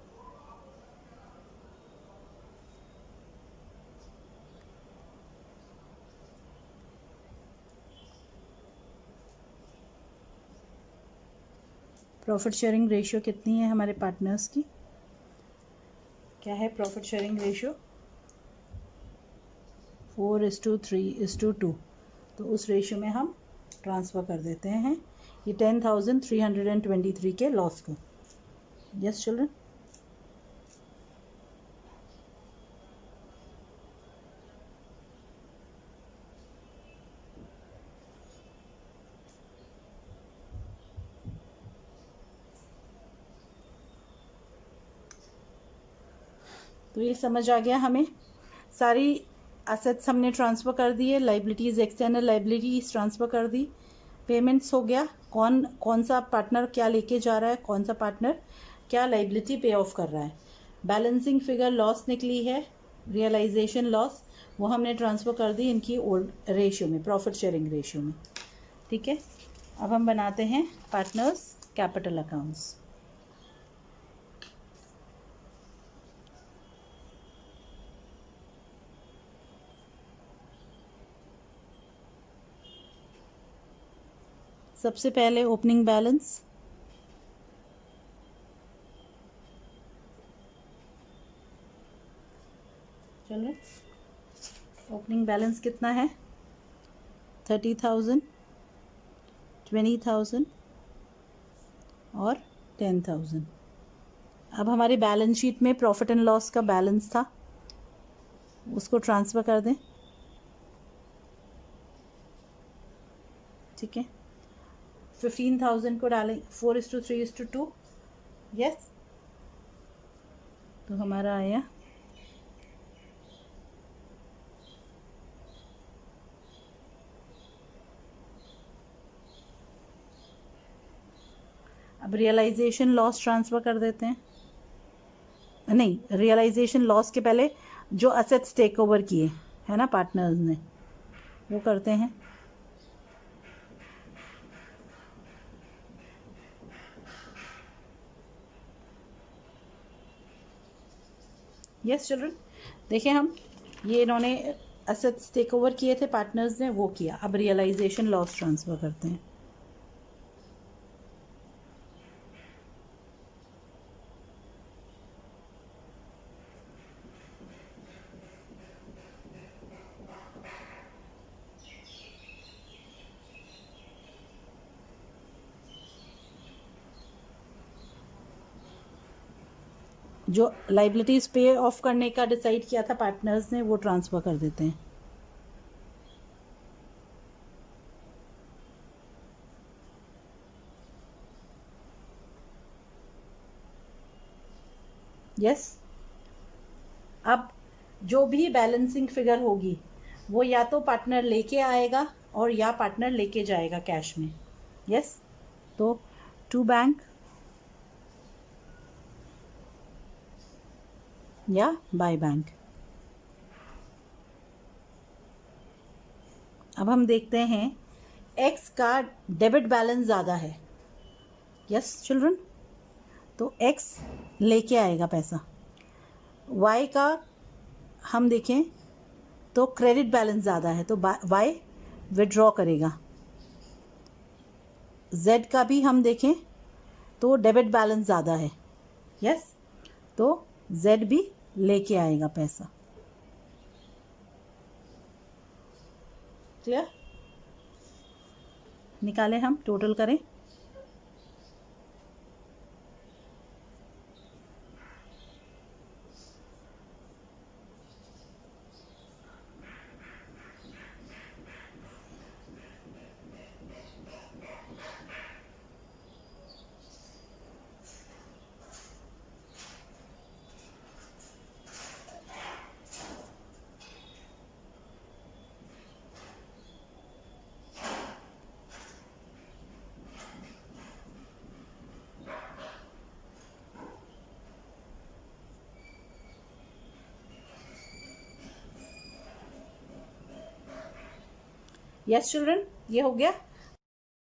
प्रॉफिट शेयरिंग रेशियो कितनी है हमारे पार्टनर्स की, क्या है प्रॉफिट शेयरिंग रेशियो, 4:3:2। तो उस रेशियो में हम ट्रांसफ़र कर देते हैं ये 10,323 के लॉस को। यस चिल्ड्रन, तो ये समझ आ गया हमें, सारी असेट्स हमने ट्रांसफ़र कर दी है, लाइबिलिटीज़ एक्सटर्नल लाइबिलिटीज़ ट्रांसफ़र कर दी, पेमेंट्स हो गया, कौन कौन सा पार्टनर क्या लेके जा रहा है, कौन सा पार्टनर क्या लाइबिलिटी पे ऑफ कर रहा है। बैलेंसिंग फिगर लॉस निकली है, रियलाइजेशन लॉस, वो हमने ट्रांसफ़र कर दी इनकी ओल्ड रेशियो में, प्रॉफिट शेयरिंग रेशियो में। ठीक है, अब हम बनाते हैं पार्टनर्स कैपिटल अकाउंट्स। सबसे पहले ओपनिंग बैलेंस, चलो ओपनिंग बैलेंस कितना है, 30,000, 20,000 और 10,000। अब हमारी बैलेंस शीट में प्रॉफिट एंड लॉस का बैलेंस था, उसको ट्रांसफ़र कर दें। ठीक है, 15,000 को डालें, 4:3:2। यस, तो हमारा आया अब रियलाइजेशन लॉस ट्रांसफ़र कर देते हैं, नहीं रियलाइजेशन लॉस के पहले जो असेट्स टेक ओवर किए है ना पार्टनर्स ने, वो करते हैं। यस चिल्ड्रन, देखें हम ये इन्होंने एसेट्स टेक ओवर किए थे पार्टनर्स ने, वो किया। अब रियलाइजेशन लॉस ट्रांसफ़र करते हैं। जो लाइबिलिटीज़ पे ऑफ करने का डिसाइड किया था पार्टनर्स ने, वो ट्रांसफ़र कर देते हैं। यस, अब जो भी बैलेंसिंग फिगर होगी वो या तो पार्टनर लेके आएगा और या पार्टनर लेके जाएगा कैश में। यस, तो टू बैंक या बाय बैंक। अब हम देखते हैं एक्स का डेबिट बैलेंस ज़्यादा है। यस चिल्ड्रन, तो एक्स लेके आएगा पैसा। वाई का हम देखें तो क्रेडिट बैलेंस ज़्यादा है, तो वाई विड्रॉ करेगा। जेड का भी हम देखें तो डेबिट बैलेंस ज़्यादा है। यस, तो जेड भी लेके आएगा पैसा। क्लियर? निकालें, हम टोटल करें। यस चिल्ड्रन, ये हो गया।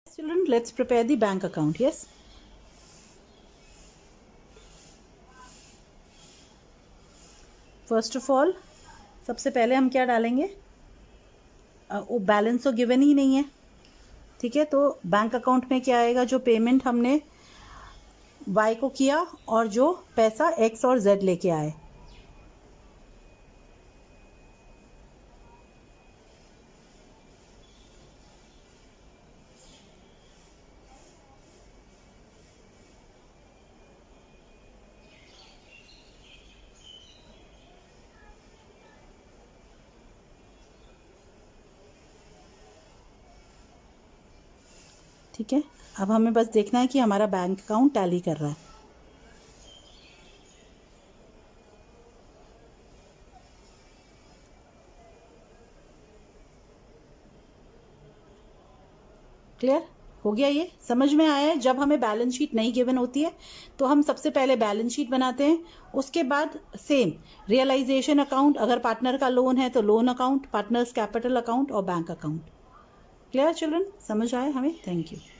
Children, let's prepare the bank account. Yes, first of all सबसे पहले हम क्या डालेंगे, वो बैलेंस तो गिवन ही नहीं है। ठीक है, तो बैंक अकाउंट में क्या आएगा, जो पेमेंट हमने वाई को किया और जो पैसा एक्स और जेड लेके आए। ठीक है, अब हमें बस देखना है कि हमारा बैंक अकाउंट टैली कर रहा है। क्लियर हो गया? ये समझ में आया है? जब हमें बैलेंस शीट नहीं गिवन होती है तो हम सबसे पहले बैलेंस शीट बनाते हैं, उसके बाद सेम रियलाइजेशन अकाउंट, अगर पार्टनर का लोन है तो loan account, partners capital account और बैंक अकाउंट। Clear children? समझ आए हमें? Thank you.